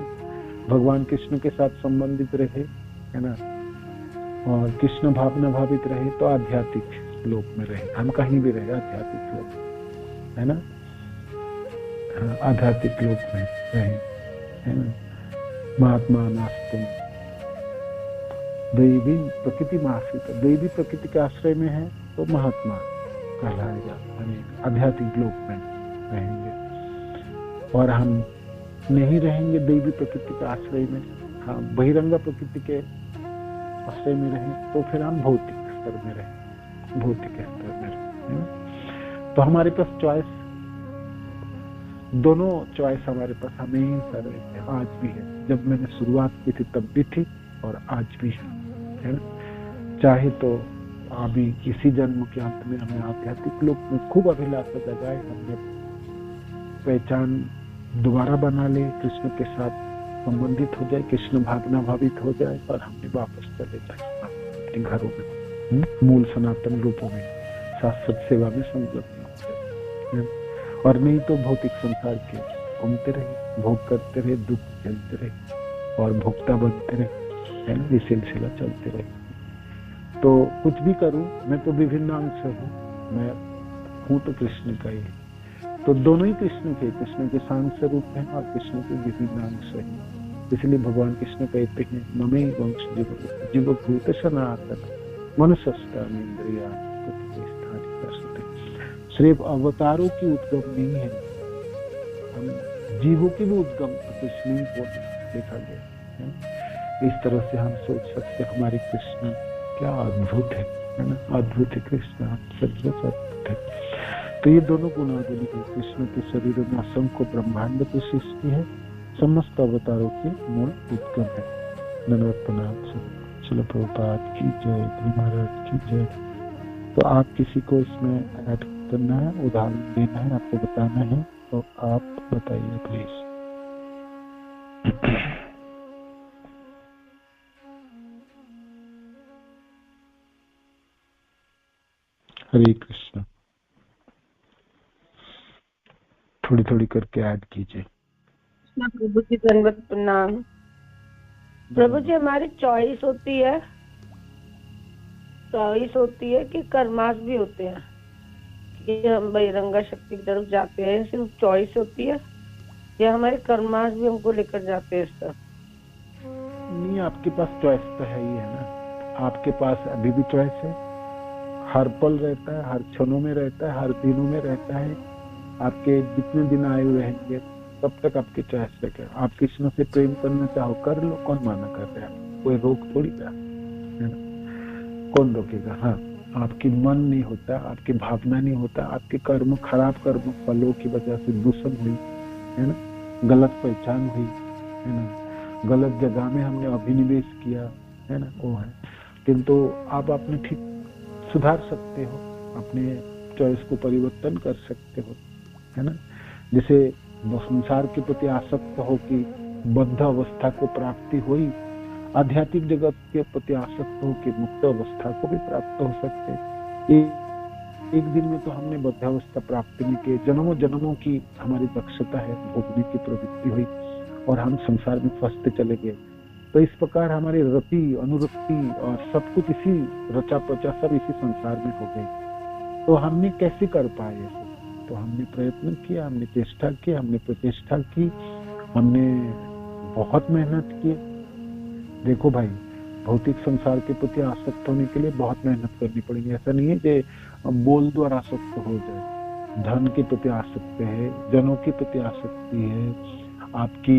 भगवान कृष्ण के साथ संबंधित रहे है ना, और कृष्ण भावना भावित रहे तो आध्यात्मिक लोक में रहे, हम कहीं भी रहे आध्यात्मिक लोक है ना, आध्यात्मिक लोक में रहे है ना। महात्मा नास्तुम दैवी प्रकृति में आश्रित, दैवी प्रकृति के आश्रय में है तो महात्मा कहलाएगा, आध्यात्मिक लोक में रहेंगे। और हम नहीं रहेंगे दैवी प्रकृति के आश्रय में, हाँ बहिरंगा प्रकृति के आश्रय में रहें तो फिर हम भौतिक स्तर में रहें, भौतिक स्तर में रहें। तो हमारे पास चॉइस, दोनों चॉइस हमारे पास हमेशा रहते हैं, आज भी है। जब मैंने शुरुआत की थी तब भी थी और आज भी है ना। चाहे तो अभी इसी जन्म के अंत में हमें आध्यात्मिक लोक में खूब अभिलाषा जगाए, हमने पहचान दोबारा बना ले, कृष्ण के साथ संबंधित हो जाए, कृष्ण भावना भावित हो जाए और हमने वापस चले जाए अपने घरों में, मूल सनातन रूपों में, शाश्वत सेवा में संलग्न हो जाए। और नहीं तो भौतिक संसार के घूमते रहे, भोग करते रहे, दुख झेलते रहे और भोक्ता बनते रहे है ना, ये सिलसिला चलते रहे। तो कुछ भी करूं, मैं तो विभिन्न अंश हूँ, मैं हूँ तो कृष्ण का ही, तो दोनों ही कृष्ण के सांस रूप हैं और कृष्ण के विभिन्न अंश हैं। इसलिए भगवान कृष्ण कहते हैं ममे वंश जीव भूत सनातन मनुष्यस्तान इंद्रिया सिर्फ अवतारों की उद्गम नहीं है, हम जीवों की भी उद्गम कृष्ण ही को देखा गया। इस तरह से हम सोच सकते हमारे कृष्ण क्या अद्भुत है ना, अद्भुत है कृष्ण, सचमुच अद्भुत है। तो ये दोनों गुणावली है, कृष्ण के शरीर में असंख्य ब्रह्मांड की सृष्टि है, समस्त अवतारों के मूल उद्गम है। धन्यवाद, प्रणाम। चलो प्रभुपाद की जय, महाराज की जय। तो आप किसी को इसमें ऐड करना है, उदाहरण देना है, आपको बताना है तो आप बताइए प्लीज। हरे कृष्ण। थोड़ी थोड़ी करके ऐड कीजिए। प्रभु जी धन्यवाद, प्रणाम। प्रभु जी हमारी चॉइस होती है कि कर्मास भी होते हैं कि हम बहिरंगा शक्ति की तरफ जाते हैं, सिर्फ चॉइस होती है या हमारे कर्मास भी हमको लेकर जाते हैं? सब नहीं, आपके पास चॉइस तो है ही है ना, आपके पास अभी भी चॉइस है, हर पल रहता है, हर क्षणों में रहता है, हर दिनों में रहता है। आपके जितने दिन आयु रहेंगे तब तक आपकी चॉइस है। आप कृष्ण से प्रेम करना चाहो कर लो, कौन माना कर रहा है, कोई रोक थोड़ी है ना, कौन रोकेगा। हाँ, आपकी मन नहीं होता, आपकी भावना नहीं होता, आपके कर्म, खराब कर्म फलों की वजह से दूषण हुई है ना, गलत पहचान हुई है ना, गलत जगह में हमने अभिनिवेश किया है ना, वो है। किंतु आप अपने ठीक सुधार सकते हो, अपने चॉइस को परिवर्तन कर सकते हो है ना। जैसे संसार के प्रति आसक्त हो कि बद्ध अवस्था को प्राप्ति हुई, आध्यात्मिक जगत के प्रति आसक्त हो कि मुक्त अवस्था को भी प्राप्त हो सकते। एक दिन में तो हमने बद्ध अवस्था प्राप्त नहीं की, जन्मों जन्मों की हमारी दक्षता है, भोगने की प्रवृत्ति हुई और हम संसार में फंसते चले गए। तो इस प्रकार हमारी रति, अनुरक्ति और सब कुछ इसी रचा पचा सब इसी संसार में हो गई। तो हमने कैसे कर पाए? तो हमने प्रयत्न किया, हमने चेष्टा की, हमने प्रतिष्ठा की, हमने बहुत मेहनत की। देखो भाई, भौतिक संसार के प्रति आसक्त होने के लिए बहुत मेहनत करनी पड़ेगी। ऐसा नहीं है कि बोल द्वारा आसक्त हो जाए। धन के प्रति आसक्ति है, जनों के प्रति आसक्ति है, आपकी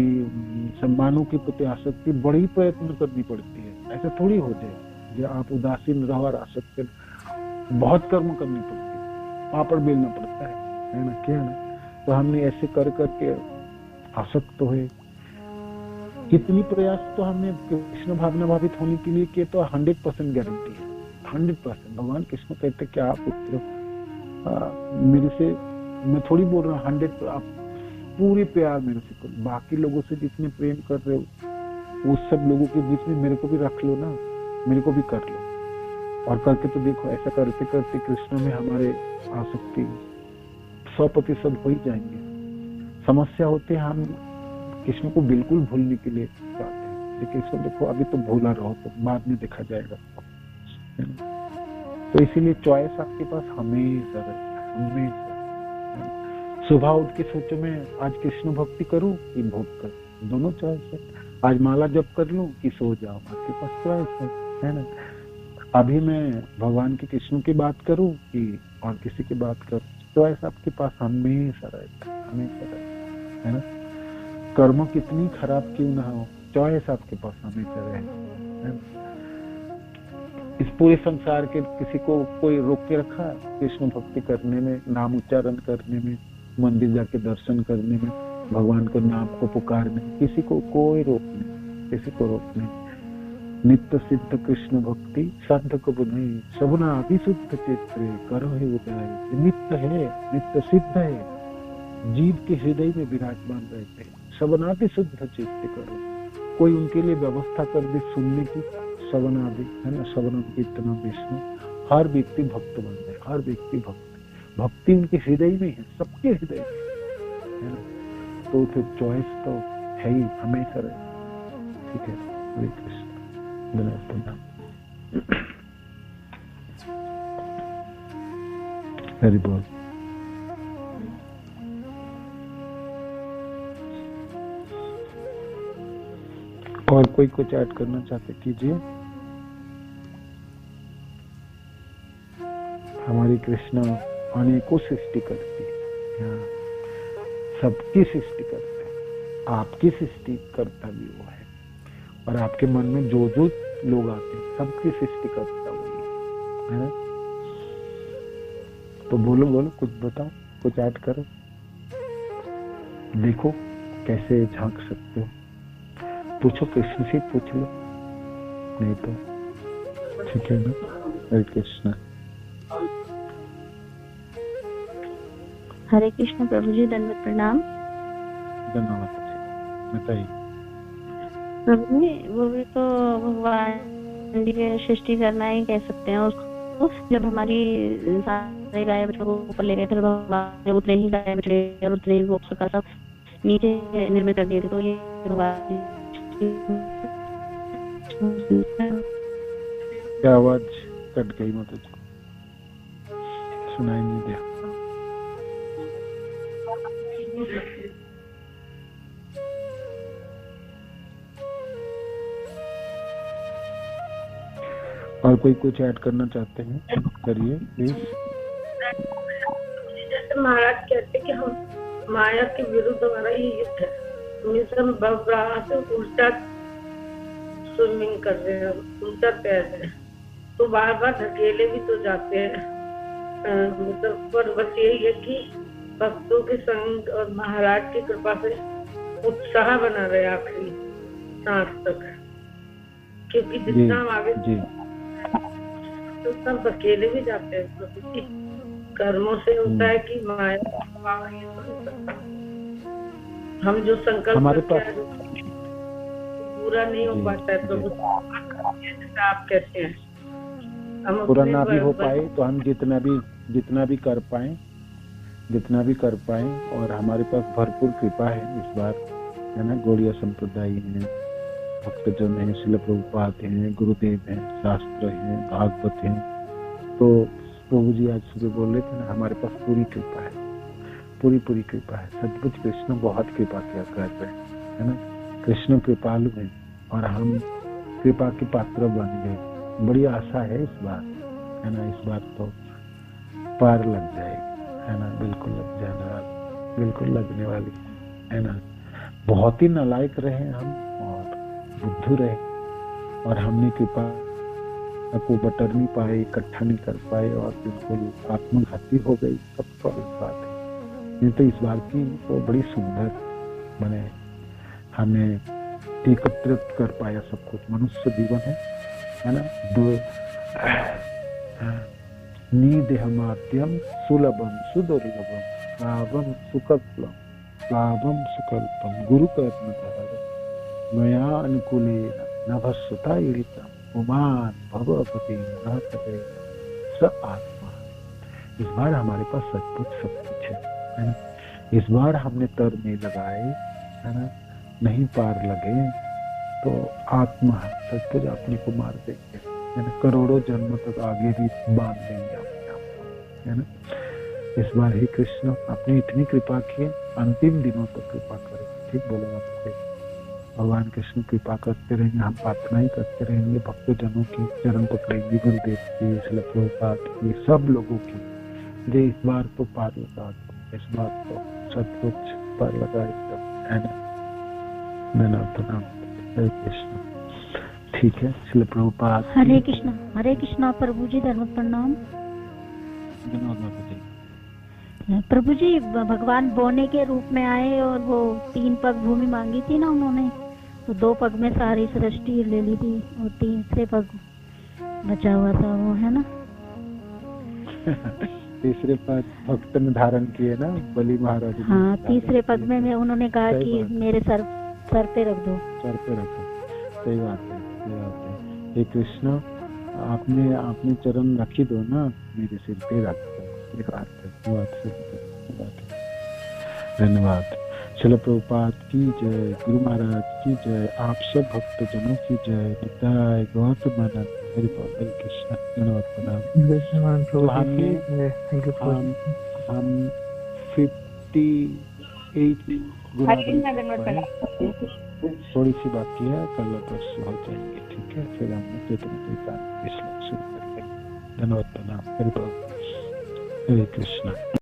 सम्मानों के प्रति आसक्ति, बड़ी प्रयत्न करनी पड़ती है। ऐसा थोड़ी हो जाए जो आप उदासीन रहो और आसक्त, बहुत कर्म करनी पड़ती है, पापड़ बेलना पड़ता है ना, क्या ना। तो हमने ऐसे कर करके आसक्त हुए। कितनी प्रयास तो हमने कृष्ण भावना भावित होने के लिए किए, तो 100% गारंटी है, 100%। भगवान कृष्ण कहते क्या आप पुत्र मेरे से, मैं थोड़ी बोल रहा हूँ 100, आप पूरे प्यार मेरे से करो। बाकी लोगों से जितने प्रेम कर रहे हो उस सब लोगों के बीच में मेरे को भी रख लो ना, मेरे को भी कर लो। और करके तो देखो, ऐसा करते करते कृष्ण में हमारे आसक्ति 100% हो ही जाएंगे। समस्या होती है हम कृष्ण को बिल्कुल भूलने के लिए चाहते हैं, लेकिन इसको देखो अभी तो भूला रहो, तो बाद में देखा जाएगा। तो इसीलिए चॉइस आपके पास हमेशा रहता है, हमेशा। सुबह उठ के सोचो मैं आज कृष्ण भक्ति करूं कि भोग करूं, दोनों चॉइस है। आज माला जप कर लूं कि सो जाऊं, आपके पास चॉइस है ना। अभी मैं भगवान के कृष्ण की बात करूं कि और किसी की बात करूं, चॉइस आपके पास हमेशा रहता है, हमेशा रहता है ना। कर्म कितनी खराब क्यों ना हो, चॉइस आपके पास हमेशा रहे। इस पूरे संसार के किसी को कोई रोक के रखा कृष्ण भक्ति करने में, नाम उच्चारण करने में, मंदिर जाके दर्शन करने में, भगवान को नाम को पुकारने में? किसी को कोई रोक नहीं, किसी को रोक नहीं। नित्य सिद्ध कृष्ण भक्ति साध को नहीं, सबना विशुद्ध चित्रे करो है उदय। नित्य है, नित्य सिद्ध है, जीव के हृदय में विराजमान रहते हैं। सबनादि शुद्ध चित्त करो, कोई उनके लिए व्यवस्था कर दे सुनने की, सबनादि है ना, सबन कीर्तन विष्णु। हर व्यक्ति भक्त बन जाए, हर व्यक्ति भक्त, भक्ति उनके हृदय में है, सबके हृदय में है ना। तो फिर चॉइस तो है ही, हमेशा रहे। ठीक है, हरे कृष्ण। हरि बोल। और कोई कुछ ऐड करना चाहते कीजिए। हमारी कृष्ण अनेकों सृष्टि करती है, सबकी सृष्टि करते हैं, आपकी सृष्टि करता भी वो है। और आपके मन में जो जो लोग आते हैं सबकी सृष्टि करता वही है ना। तो बोलो बोलो, कुछ बताओ, कुछ ऐड करो, देखो कैसे झांक सकते हो। पूछो, कृष्ण से पूछ लो, नहीं तो ठीक है ना। हरे कृष्ण। हरे कृष्ण प्रभु जी, दंडवत प्रणाम। धन्यवाद। बताइए प्रभु जी, वो भी तो भगवान जी की सृष्टि करना ही कह सकते हैं उसको। जब हमारी सारे गाय बछड़ों को ऊपर ले गए थे, भगवान ने उतने ही गाय बछड़े और उतने ही गोप का सब नीचे निर्मित कर दिए थे। तो ये क्या आवाज कट गई, मतलब सुनाई नहीं दिया। और कोई कुछ ऐड करना चाहते हैं, करिए प्लीज। जैसे महाराज कहते कि हम माया के विरुद्ध हमारा ये युद्ध है, हम बबरा से उल्टा स्विमिंग कर रहे हैं, उल्टा तैर रहे हैं, तो बार बार धकेले भी तो जाते हैं। मतलब पर बस यही है कि भक्तों के संग और महाराज की कृपा से उत्साह बना रहे आखिरी सांस तक, क्योंकि जितना हम आगे तो सब धकेले भी जाते हैं। तो कर्मों से होता है कि माया हम जो संकल्प हमारे पास पूरा नहीं हो पाता है। तो आप कहते हैं हम पूरा ना भी हो पाए तो हम जितना भी कर पाए, और हमारे पास भरपूर कृपा है इस बार, है ना। गौड़िया संप्रदाय है, भक्तजन है, शिल प्रभुपाद हैं, गुरुदेव हैं, शास्त्र हैं, भागवत हैं। तो प्रभु जी आज सुबह बोल रहे थे ना, हमारे पास पूरी कृपा है। पूरी पूरी कृपा है। सचमुच कृष्ण बहुत कृपा किया कर रहे हैं, है ना। कृष्ण कृपालु है और हम कृपा के पात्र बन गए। बड़ी आशा है इस बार, है ना। इस बार तो पार लग जाएगी, है ना। बिल्कुल लग जाने वाली, बिल्कुल लगने वाली, है ना। बहुत ही नालायक रहे हम और बुद्धू रहे और हमने कृपा को बटर नहीं पाए, इकट्ठा नहीं कर पाए और बिल्कुल आत्मघाती हो गई। सब तो अलग बात है। ये तो इस बार की तो बड़ी सुंदर मैंने हमें एकत्रित कर पाया सब कुछ। मनुष्य जीवन है ना। दो निदेहमाद्यम सुलभम सुदुर्लभम लाभम सुकल्पम लाभम सुकल्पम गुरु कर्म मया अनुकूले नभस्वता ईड़ितम उमान भगवती नाथवे स आत्मा। इस बार हमारे पास सचमुच सब कुछ है ना। इस बार हमने तर नहीं लगाए, है ना, नहीं पार लगे तो आत्मा सचमुच अपने को मार देंगे, है ना। करोड़ों जन्म तक आगे भी बांध देंगे अपने आप को, है ना। इस बार ही कृष्ण अपनी इतनी कृपा की, अंतिम दिनों तक कृपा करें। ठीक बोला आपको। भगवान कृष्ण कृपा करते रहेंगे, हम प्रार्थना ही करते रहेंगे। भक्तजनों की चरण पकड़ेंगे, गुरुदेव की, श्रील प्रभुपाद की, सब लोगों की। जे इस बार तो पार लगा दो, इस बार तो सब कुछ पार लगा है ना। प्रणाम। हरे कृष्ण। ठीक है, श्रील प्रभुपाद। हरे कृष्णा प्रभु जी, धर्म प्रणाम। प्रभु जी, भगवान बोने के रूप में आए और वो 3 पग भूमि मांगी थी ना उन्होंने, तो 2 पग में सारी सृष्टि ले ली थी और 3 पग बचा हुआ था वो, है ना। तीसरे पग भक्त ने धारण किए ना बलि महाराज। हाँ, तीसरे पग में उन्होंने कहा कि मेरे सर पे रख दो, सर पे रखो। सही बात है, सही बात है। हे कृष्ण, आपने चरण रखी दो ना, मेरे सिर पे रख दो। ये बात है। धन्यवाद। श्रील प्रभुपाद की जय, गुरु महाराज की जय, आप सब भक्त जनों की जय। निताय गौतम आनंद। हरि बोल। हरे कृष्ण। धन्यवाद। प्रणाम। हम 58 थोड़ी सी बाकी है, कल परसों हो जाएंगे। ठीक है, फिर हम चैतन्य श्लोक शुरू करेंगे। धन्यवाद। प्रणाम। हरि बोल। हरे कृष्ण।